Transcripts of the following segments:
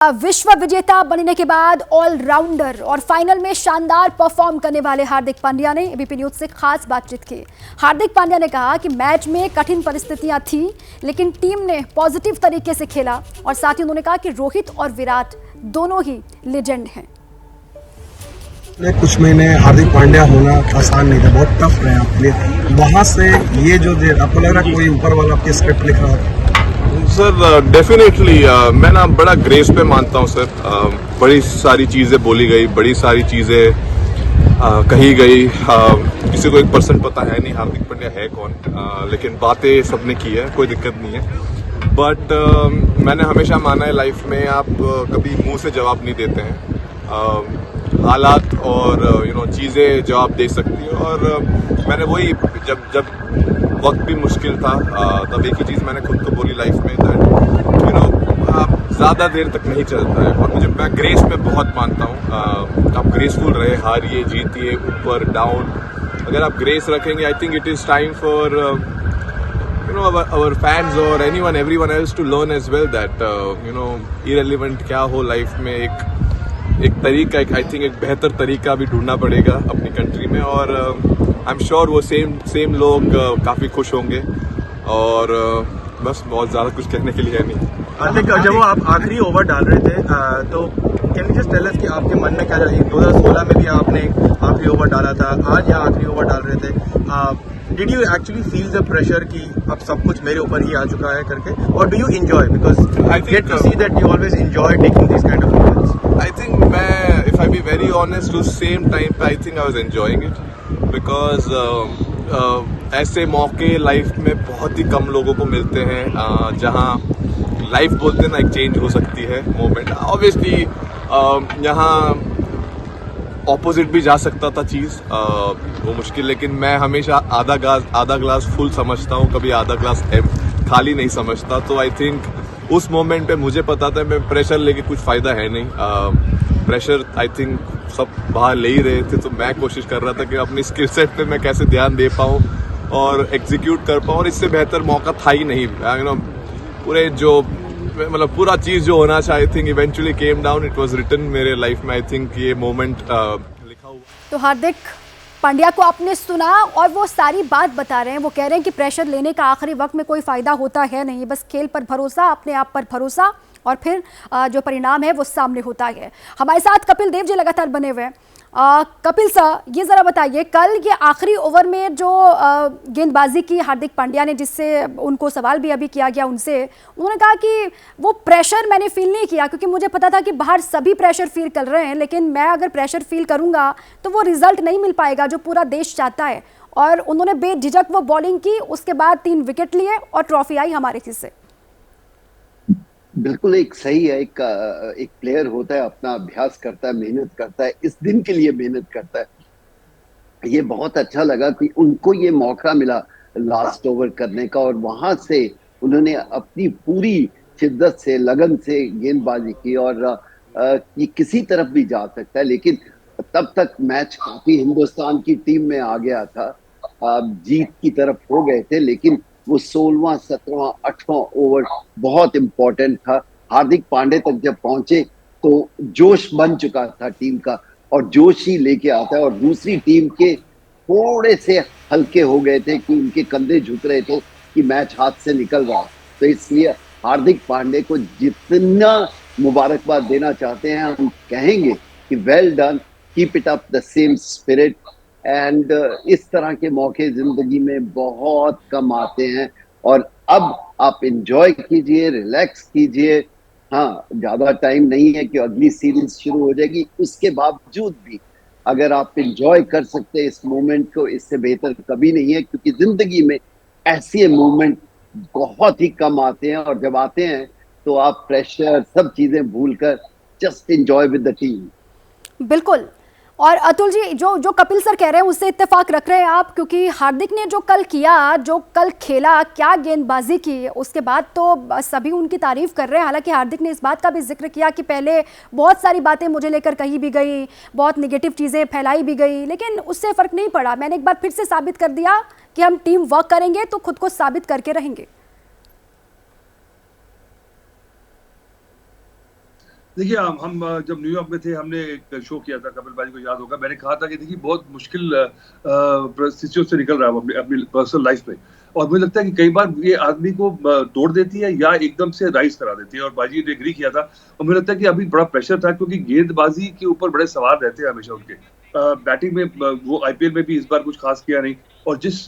विश्व विजेता बनने के बाद ऑलराउंडर और फाइनल में शानदार परफॉर्म करने वाले हार्दिक पांड्या ने एबीपी न्यूज से खास बातचीत की। हार्दिक पांड्या ने कहा कि मैच में कठिन परिस्थितियां थी लेकिन टीम ने पॉजिटिव तरीके से खेला और साथ ही उन्होंने कहा कि रोहित और विराट दोनों ही लेजेंड हैं। कुछ महीने हार्दिक पांड्या होना आसान नहीं था, बहुत टफ रहे आपके लिए। वहां से ये जो आपको लग रहा है कोई ऊपर वाला आपके स्क्रिप्ट लिख रहा था? सर डेफिनेटली मैं ना बड़ा ग्रेस पे मानता हूँ सर। बड़ी सारी चीज़ें बोली गई, बड़ी सारी चीज़ें कही गई। किसी को 1% पता है नहीं हार्दिक पांड्या है कौन, लेकिन बातें सबने की है, कोई दिक्कत नहीं है। बट मैंने हमेशा माना है लाइफ में आप कभी मुंह से जवाब नहीं देते हैं। हालात और चीज़ें जवाब दे सकती है। और मैंने वही जब वक्त भी मुश्किल था तब एक ही चीज़ मैंने खुद को बोली लाइफ में, दैट आप ज़्यादा देर तक नहीं चलता है। और मैं ग्रेस में बहुत मानता हूँ। आप ग्रेसफुल रहे, हारिए जीतिए, ऊपर डाउन, अगर आप ग्रेस रखेंगे I think it is time for our fans or everyone else to learn as well that irrelevant क्या हो लाइफ में, एक तरीका, आई थिंक एक बेहतर तरीका भी ढूंढना पड़ेगा अपनी कंट्री में। और आई एम श्योर वो सेम लोग काफ़ी खुश होंगे। और बस बहुत ज़्यादा कुछ कहने के लिए है नहीं। हार्दिक, जब वो आप आखिरी ओवर डाल रहे थे तो can you just tell us कि आपके मन में क्या चल रहा है? 2016 में भी आपने आखिरी ओवर डाला था, आज यहाँ आखिरी ओवर डाल रहे थे। Did you actually feel the pressure कि अब सब कुछ मेरे ऊपर ही आ चुका है करके, और do you enjoy? Because I get to see that you always enjoy taking this kind of moments. I think मैं, if I be very honest, उस सेम टाइम पे I think I was enjoying it because ऐसे मौके life में बहुत ही कम लोगों को मिलते हैं जहाँ लाइफ बोलते हैं ना, एक चेंज हो सकती है मोमेंट। ऑब्वियसली यहाँ ऑपोजिट भी जा सकता था चीज़, वो मुश्किल, लेकिन मैं हमेशा आधा ग्लास फुल समझता हूँ, कभी आधा ग्लास खाली नहीं समझता। तो आई थिंक उस मोमेंट पे मुझे पता था मैं प्रेशर लेके कुछ फ़ायदा है नहीं। प्रेशर आई थिंक सब बाहर ले ही रहे थे, तो मैं कोशिश कर रहा था कि अपनी स्किल सेट पे मैं कैसे ध्यान दे पाऊँ और एग्जीक्यूट कर पाऊँ। और इससे बेहतर मौका था ही नहीं। पूरे जो मतलब पूरा चीज़ जो होना चाहिए I think eventually came down, it was written मेरे लाइफ में। आई थिंक ये मोमेंट लिखा हुआ। तो हार्दिक पांड्या को आपने सुना और वो सारी बात बता रहे हैं। वो कह रहे हैं कि प्रेशर लेने का आखिरी वक्त में कोई फायदा होता है नहीं, बस खेल पर भरोसा, अपने आप पर भरोसा, और फिर जो परिणाम है वो सामने होता है। हमारे साथ कपिल देव जी लगातार बने हुए हैं। कपिल सर, ये ज़रा बताइए, कल ये आखिरी ओवर में जो गेंदबाजी की हार्दिक पांड्या ने, जिससे उनको सवाल भी अभी किया गया उनसे, उन्होंने कहा कि वो प्रेशर मैंने फील नहीं किया क्योंकि मुझे पता था कि बाहर सभी प्रेशर फील कर रहे हैं, लेकिन मैं अगर प्रेशर फील करूंगा तो वो रिजल्ट नहीं मिल पाएगा जो पूरा देश चाहता है। और उन्होंने बेझिझक वो बॉलिंग की, उसके बाद 3 विकेट लिए और ट्रॉफी आई हमारे हिस्से। बिल्कुल एक सही है। एक प्लेयर होता है, अपना अभ्यास करता है, मेहनत करता है, इस दिन के लिए मेहनत करता है। ये बहुत अच्छा लगा कि उनको ये मौका मिला लास्ट ओवर करने का, और वहां से उन्होंने अपनी पूरी शिद्दत से, लगन से गेंदबाजी की। और ये किसी तरफ भी जा सकता है, लेकिन तब तक मैच काफी हिंदुस्तान की टीम में आ गया था, जीत की तरफ हो गए थे। लेकिन वो 16वां, 17वां, 8वां ओवर बहुत इंपॉर्टेंट था। हार्दिक पांड्या तक जब पहुंचे तो जोश बन चुका था टीम का, और जोश ही लेके आता है। और दूसरी टीम के थोड़े से हल्के हो गए थे कि उनके कंधे झुक रहे थे कि मैच हाथ से निकल रहा। तो इसलिए हार्दिक पांड्या को जितना मुबारकबाद देना चाहते हैं, हम कहेंगे कि well done, keep it up the same spirit. And इस तरह के मौके जिंदगी में बहुत कम आते हैं। और अब आप एंजॉय कीजिए, रिलैक्स कीजिए। हाँ, ज्यादा टाइम नहीं है कि अगली सीरीज शुरू हो जाएगी, उसके बावजूद भी अगर आप एंजॉय कर सकते हैं इस मोमेंट को, इससे बेहतर कभी नहीं है। क्योंकि जिंदगी में ऐसे मोमेंट बहुत ही कम आते हैं, और जब आते हैं तो आप प्रेशर सब चीजें भूलकर just enjoy with the team. बिल्कुल। और अतुल जी, जो कपिल सर कह रहे हैं उससे इत्तेफाक रख रहे हैं आप? क्योंकि हार्दिक ने जो कल किया, जो कल खेला, क्या गेंदबाजी की, उसके बाद तो सभी उनकी तारीफ कर रहे हैं। हालांकि हार्दिक ने इस बात का भी जिक्र किया कि पहले बहुत सारी बातें मुझे लेकर कही भी गई, बहुत नेगेटिव चीज़ें फैलाई भी गई, लेकिन उससे फ़र्क नहीं पड़ा। मैंने एक बार फिर से साबित कर दिया कि हम टीम वर्क करेंगे तो खुद को साबित करके रहेंगे। देखिए हम जब न्यूयॉर्क में थे हमने एक शो किया था, कपिल भाई को याद होगा, मैंने कहा था कि देखिए बहुत मुश्किल परिस्थितियों से निकल रहा है वो अपनी पर्सनल लाइफ में, और मुझे लगता है कि कई बार ये आदमी को तोड़ देती है या एकदम से राइज करा देती है, और बाजी ने एग्री किया था। और मुझे लगता है कि अभी बड़ा प्रेशर था क्योंकि गेंदबाजी के ऊपर बड़े सवाल रहते हैं हमेशा उनके। बैटिंग में वो आईपीएल में भी इस बार कुछ खास किया नहीं, और जिस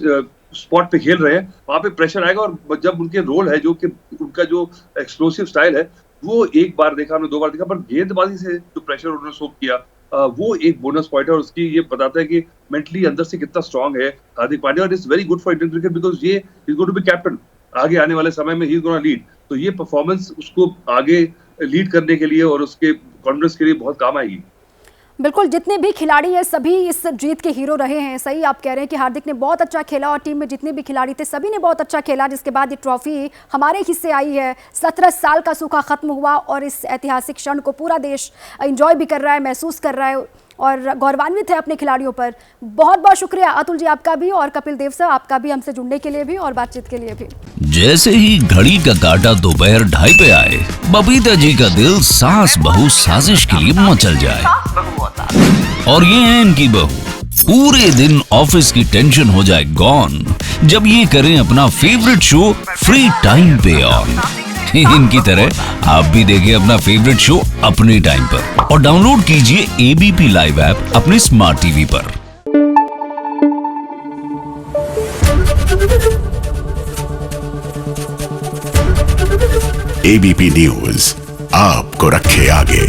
स्पॉट पे खेल रहे हैं वहां पे प्रेशर आएगा, और जब उनके रोल है जो कि उनका जो एक्सप्लोसिव स्टाइल है वो एक बार देखा हमने, 2 बार देखा, पर गेंदबाजी से जो प्रेशर उन्होंने सोक किया वो एक बोनस पॉइंट है, और उसकी ये बताता है कि मेंटली अंदर से कितना स्ट्रांग है हार्दिक पांड्या, और it's very good for Indian cricket because ये is going to be captain आगे आने वाले समय में, ही इज गोना लीड। तो ये परफॉर्मेंस उसको आगे लीड करने के लिए और उसके कॉन्फिडेंस के लिए बहुत काम आएगी। बिल्कुल, जितने भी खिलाड़ी हैं सभी इस जीत के हीरो रहे हैं। सही आप कह रहे हैं कि हार्दिक ने बहुत अच्छा खेला और टीम में जितने भी खिलाड़ी थे सभी ने बहुत अच्छा खेला, जिसके बाद ये ट्रॉफी हमारे हिस्से आई है। 17 साल का सूखा खत्म हुआ और इस ऐतिहासिक क्षण को पूरा देश एंजॉय भी कर रहा है, महसूस कर रहा है और गौरवान्वित है अपने खिलाड़ियों पर। बहुत बहुत शुक्रिया अतुल जी आपका भी, और कपिल देव सर आपका भी हमसे जुड़ने के लिए भी और बातचीत के लिए भी। जैसे ही घड़ी का काटा दोपहर 2:30 पे आए, बबीता जी का दिल सास बहू साजिश के लिए मचल जाए। और ये है इनकी बहू, पूरे दिन ऑफिस की टेंशन हो जाए गॉन जब ये करें अपना फेवरेट शो फ्री टाइम पे ऑन। इनकी तरह आप भी देखिए अपना फेवरेट शो अपने टाइम पर और डाउनलोड कीजिए एबीपी लाइव ऐप अपने स्मार्ट टीवी पर। एबीपी न्यूज आपको रखे आगे।